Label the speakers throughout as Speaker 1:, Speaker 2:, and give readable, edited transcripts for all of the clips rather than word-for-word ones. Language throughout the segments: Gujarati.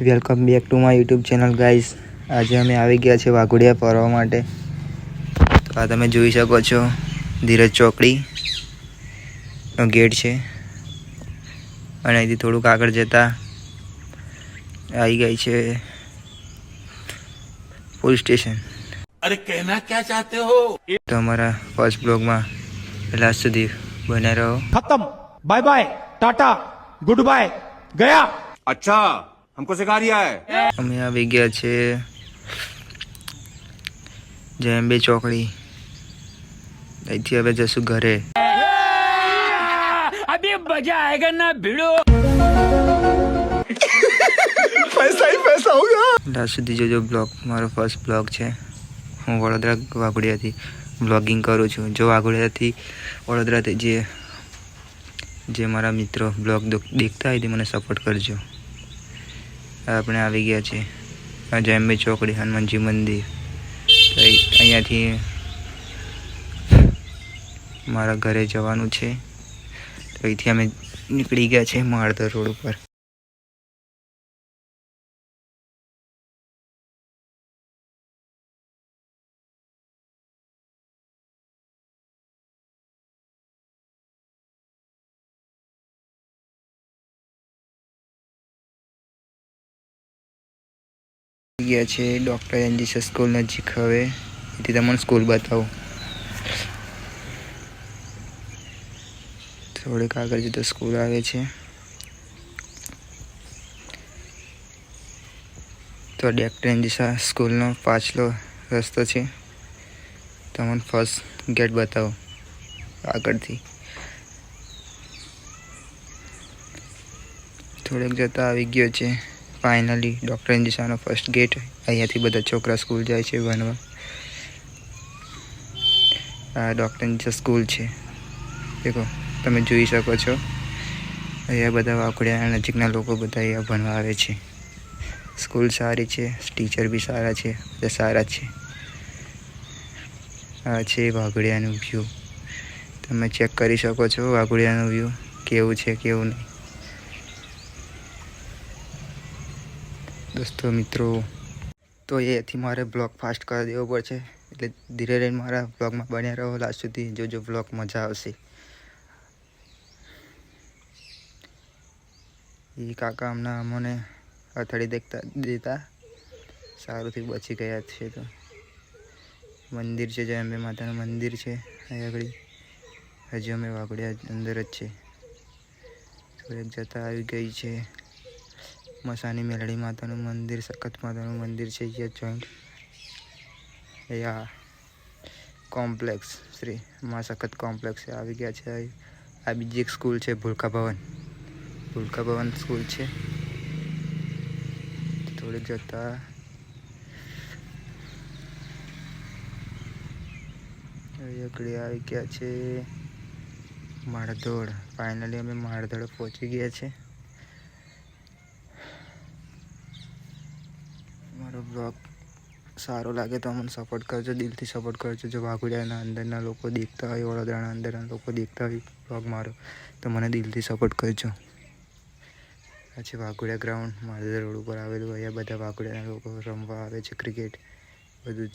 Speaker 1: Welcome back to my YouTube channel guys. આજે અમે આવી ગયા છે વાઘોડિયા ફરવા માટે. તો આ તમે જોઈ શકો છો ધીરજ ચોકડીનો ગેટ છે અને અહીંથી થોડુંક આગળ જતાં આવી ગઈ છે પોલીસ સ્ટેશન.
Speaker 2: અરે કહેના ક્યા ચાહતે હો.
Speaker 1: તો અમારા ફર્સ્ટ બ્લોગમાં લાસ્ટ સુધી બને રહો.
Speaker 3: खत्म, bye bye, tata, goodbye, गया.
Speaker 2: अच्छा हमको सिखा रिया है.
Speaker 1: અમે આવી ગયા છે જયંબે ચોકડી. અહીંથી હવે જશું ઘરે.
Speaker 4: अभी मजा आएगा ना भिड़ो.
Speaker 2: पैसा ही पैसा होगा.
Speaker 1: લાસ્ટ સુધી જોજો બ્લોગ. મારો ફર્સ્ટ બ્લોગ છે. હું વડોદરા વાઘોડિયાથી બ્લોગિંગ કરું છું. જો વાઘોડિયાથી વડોદરાથી જે મારા મિત્રો બ્લોગ દેખતા હોય તે મને સપોર્ટ કરજો. આપણે આવી ગયા છે જયંબે ચોકડી, હનુમાનજી મંદિર. તો અહીંયાથી મારા ઘરે જવાનું છે. તો અહીંથી અમે નીકળી ગયા છે માળધર રોડ ઉપર. ગયા છે ડૉક્ટર એનજીસસ સ્કૂલ નજીક. હવે એથી તમને સ્કૂલ બતાવું. થોડીક આગળ જતો સ્કૂલ આવે છે. તો ડૉક્ટર એનજીસસ સ્કૂલનો પાછલો રસ્તો છે. તમને ફર્સ્ટ ગેટ બતાવો આગળથી. થોડેક જતા આવી ગયો છે ફાઇનલી ડૉક્ટર એનજીસાનો ફર્સ્ટ ગેટ. અહીંયાથી બધા છોકરા સ્કૂલ જાય છે ભણવા. આ ડૉક્ટર એનજીસા સ્કૂલ છે. દેખો તમે જોઈ શકો છો. અહીંયા બધા વાઘોડિયા નજીકના લોકો બધા અહીંયા ભણવા આવે છે. સ્કૂલ સારી છે, ટીચર બી સારા છે, બધા સારા છે. આ છે વાઘોડિયાનું વ્યૂ. તમે ચેક કરી શકો છો વાઘોડિયાનું વ્યૂ કેવું છે કેવું નહીં. દોસ્તો મિત્રો, તો એથી મારે બ્લોગ ફાસ્ટ કરી દેવો પડશે. એટલે ધીરે રહીને મારા બ્લોગમાં બન્યા રહો લાસ્ટ સુધી. જોજો બ્લોગ મજા આવશે. એ કાકા હમણાં અમને અથડી દેતા સારુંથી બચી ગયા છે. તો મંદિર છે, જયંબે માતાનું મંદિર છે અહીં આગળ. હજી અમે વાઘોડિયા અંદર જ છે. થોડેક જતા આવી ગઈ છે મસાની મેલડી માતાનું મંદિર, સખત માતાનું મંદિર છે અહીંયા જોઈન્ટ. અહીંયા કોમ્પ્લેક્સ શ્રી મા સખત કોમ્પ્લેક્સ આવી ગયા છે. આ બીજી એક સ્કૂલ છે ભૂલકા ભવન સ્કૂલ છે. થોડીક જતા આગળ આવી ગયા છે માળધોડ. ફાઇનલી અમે માળધોડ પહોંચી ગયા છે. મારો બ્લોગ સારો લાગે તો અમને સપોર્ટ કરજો, દિલથી સપોર્ટ કરજો. જો વાઘોડિયાના અંદરના લોકો દેખતા હોય, વડોદરાના અંદરના લોકો દેખતા હોય બ્લોગ મારો, તો મને દિલથી સપોર્ટ કરજો. આ છે વાઘોડિયા ગ્રાઉન્ડ, માળધર રોડ ઉપર આવેલું. અહીંયા બધા વાઘોડિયાના લોકો રમવા આવે છે ક્રિકેટ, બધું જ.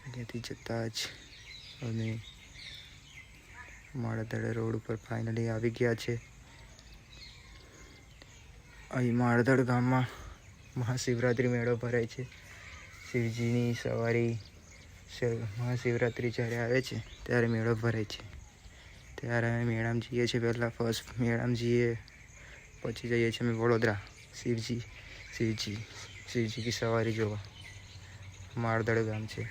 Speaker 1: અહીંયાથી જતા જ અમે માળધર રોડ ઉપર ફાઇનલી આવી ગયા છે. અહીં માળધર ગામમાં મહાશિવરાત્રિ મેળો ભરાય છે. શિવજીની સવારી મહાશિવરાત્રિ જ્યારે આવે છે ત્યારે મેળો ભરાય છે. ત્યારે અમે મેળામાં જઈએ છીએ. પહેલાં ફર્સ્ટ મેળામાં જઈએ, પછી જઈએ છીએ અમે વડોદરા શિવજી કી સવારી જોવા. માળધડ ગામ છે.